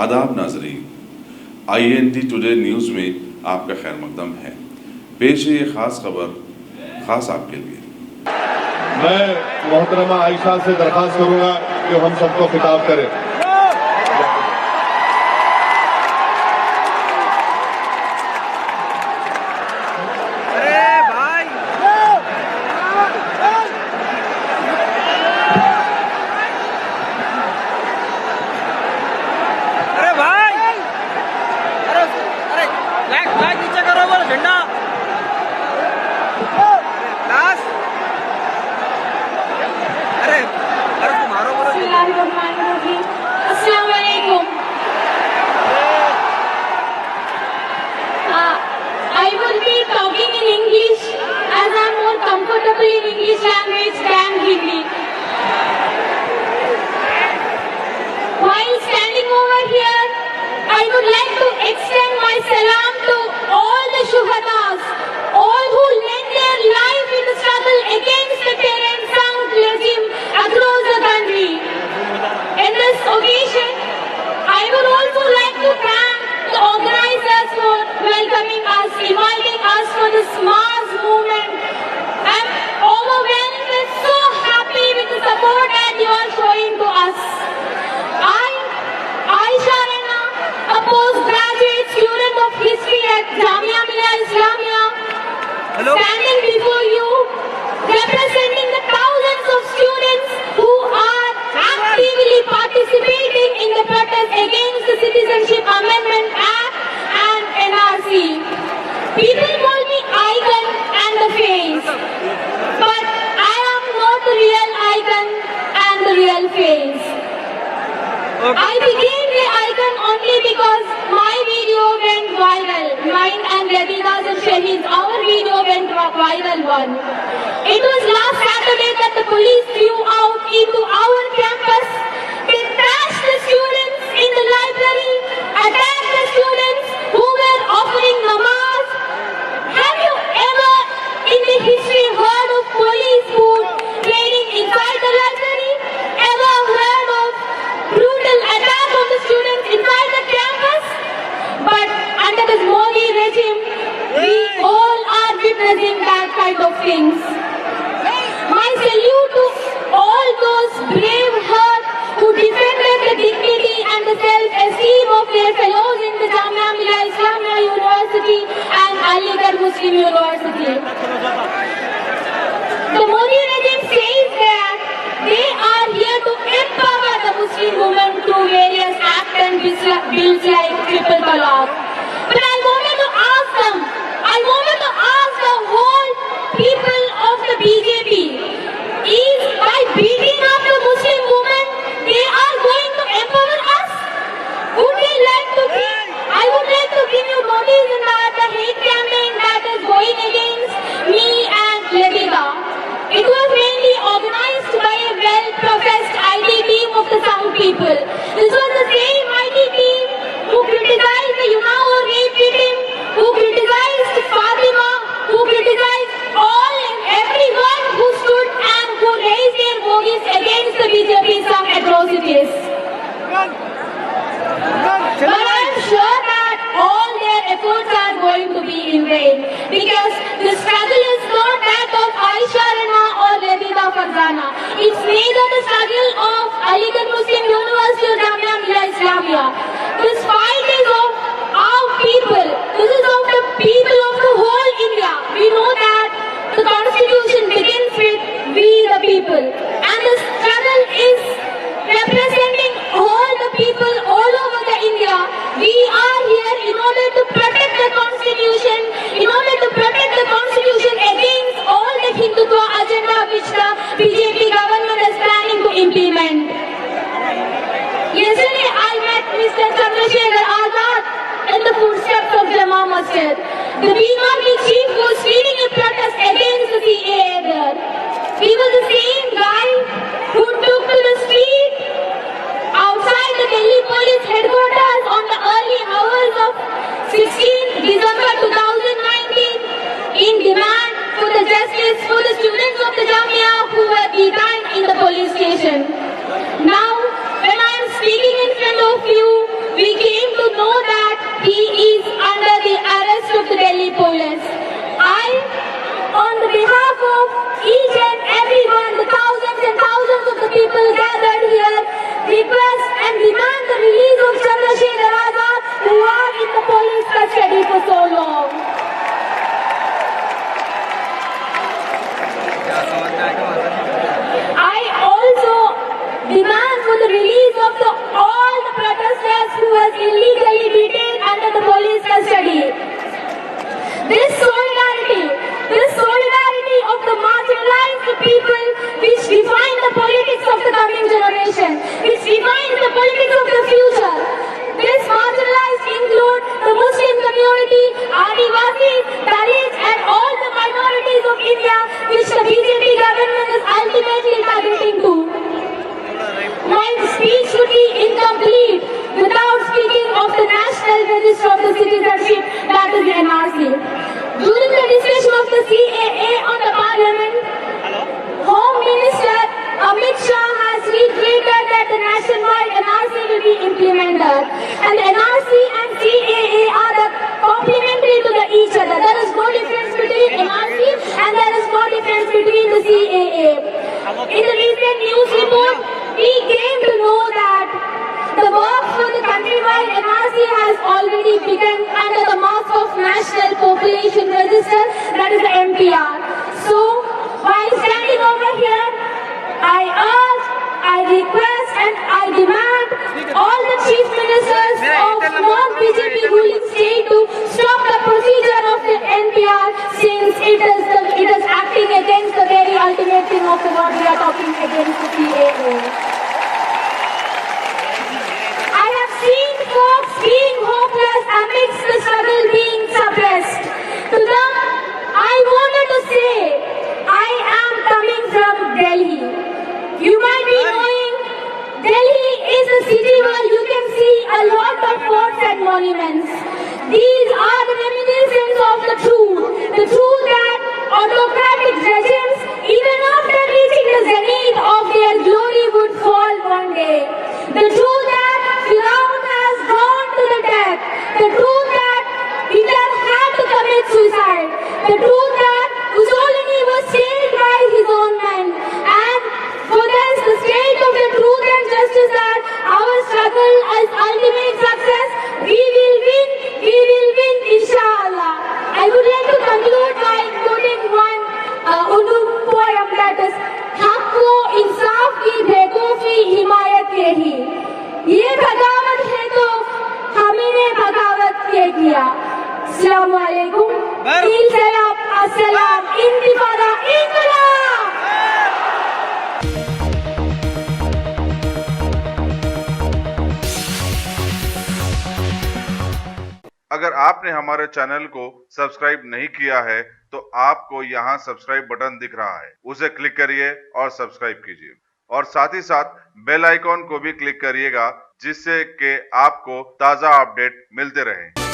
आदाब नाजरीन, INT today news में आपका खैर मकदम है। पेश है ये ख़ास खबर ख़ास आपके लिए। मैं मोहतरमा आयशा से दरख्वास्त करूंगा कि हम सबको खिताब करें। I will be talking in English as I am more comfortable in English language than Hindi. While standing over here, I would like to extend my salam to all the shuhadas, all who lent their life in the struggle against the terror and sound regime across the country. In this occasion, I would also like to thank the organizers for welcoming us, inviting us for this mass movement. I am overwhelmed and so happy with the support that you are showing to us. I, Aisha Rana, a postgraduate student of history at Jamia Millia Islamia, standing before you, representing the thousands of students who are actively participating in the protest against the Citizenship Amendment Act and NRC. People call me icon and the face, but I am not the real icon and the real face. I became the icon only because my video went viral. Mine and Radina's and Shahid's, our video went viral one. It was last Saturday that the police flew out into our campus. They trashed the students in the library, attacked the students who were offering namaz. Have you ever in the history heard of police training inside the library? Ever heard of brutal attack on the students inside the campus? But under this Modi regime, we all are witnessing that kind of things. My salute to all those brave hearts who defended the dignity and the self-esteem of their fellows in the Jamia Millia Islamia University and Aligarh Muslim University. The Modi regime says that they are here to empower the Muslim women through various acts and bills like Triple Talaq. But I wanted to ask the whole people of the BJP, is by beating up the Muslim women, they are going to empower us? I would like to give you notice in that the hate campaign that is going against me and Ladida. It was mainly organized by a well-professed IT team of the Sound people. This was the same IT team who criticized the Unnao rape victim, who criticized Fatima, who criticized all and everyone who stood and who raised their voice against the BJP's some atrocities. But I am sure that all their efforts are going to be in vain, because the struggle is not that of Aisha Rana or Ladida Farzana. It's neither the struggle of Aligarh Muslim University or Jamia Millia Islamia. This fight is of our people. This is of the people of the whole India. We know that the constitution begins with we the people, and the struggle is representing all the people all over the India. We are here in order to protect the constitution, in order to protect the constitution against all the Hindutva agenda which the BJP government is planning to implement. Yesterday I met Mr. Chandrasekhar Azad in the footsteps of Jama Masjid. The BJP chief was leading a protest against the CAA there. He was the same guy who took to the street outside the Delhi police headquarters on the early hours of 16 December 2019 in demand for the justice for the students of the Jamia who were detained in the police station. Now, when I am speaking in front of you, we know that he is under the arrest of the Delhi police. I, on the behalf of each and everyone, the thousands and thousands of the people gathered here, request and demand the release of Chandrasekhar Azad, who are in the police custody for so long. I also demand for the release of all the protesters who was illegally detained under the police custody. This solidarity of the marginalized people which define the politics of the coming generation, which defines the politics of the future. This marginalized include the Muslim community, Adivasis, Dalits and all the minorities of India which the BJP government is ultimately targeting to. My speech should be incomplete without speaking of the National Register of the Citizenship, that is the NRC. During the discussion of the CAA on the Parliament, Home Minister Amit Shah has reiterated that the nationwide NRC will be implemented. And the NRC and CAA are the complementary to each other. There is no difference between NRC and there is no difference between the CAA. In the recent news report, we came to know that the work for the countrywide NRC has already begun under the mark of National Population Register, that is the MPR. So, while standing over here, I urge, I request and I demand all the chief ministers of non-BJP ruling state to stop the procedure of the NPR since it is acting against the very ultimate thing of what we are talking against the CAA. I have seen folks being hopeless amidst the struggle being suppressed. To them, I wanted to say, I am coming from Delhi. You might be knowing, Delhi is a city where you can see a lot of forts and monuments. These are the reminiscence of the truth that autocratic regimes, even after reaching the zenith of their glory, would fall one day. The truth that Firaun has gone to the death. The truth that Hitler had to commit suicide. The truth that Mussolini was saved by his own men. And for this, the state of the truth and justice that our struggle is ultimate success. We will win, inshallah. I would like to conclude by quoting one Urdu poem that is, Hakko insaf ki bekofi himayat yehi. ये बगावत है तो हमने बगावत किया। अस्सलामु अलैकुम, ईद सलाम, अस्सलाम, इंतिफादा, इंकलाब। अगर आपने हमारे चैनल को सब्सक्राइब नहीं किया है तो आपको यहाँ सब्सक्राइब बटन दिख रहा है, उसे क्लिक करिए और सब्सक्राइब कीजिए और साथ ही साथ बेल आइकॉन को भी क्लिक करिएगा जिससे कि आपको ताज़ा अपडेट मिलते रहें।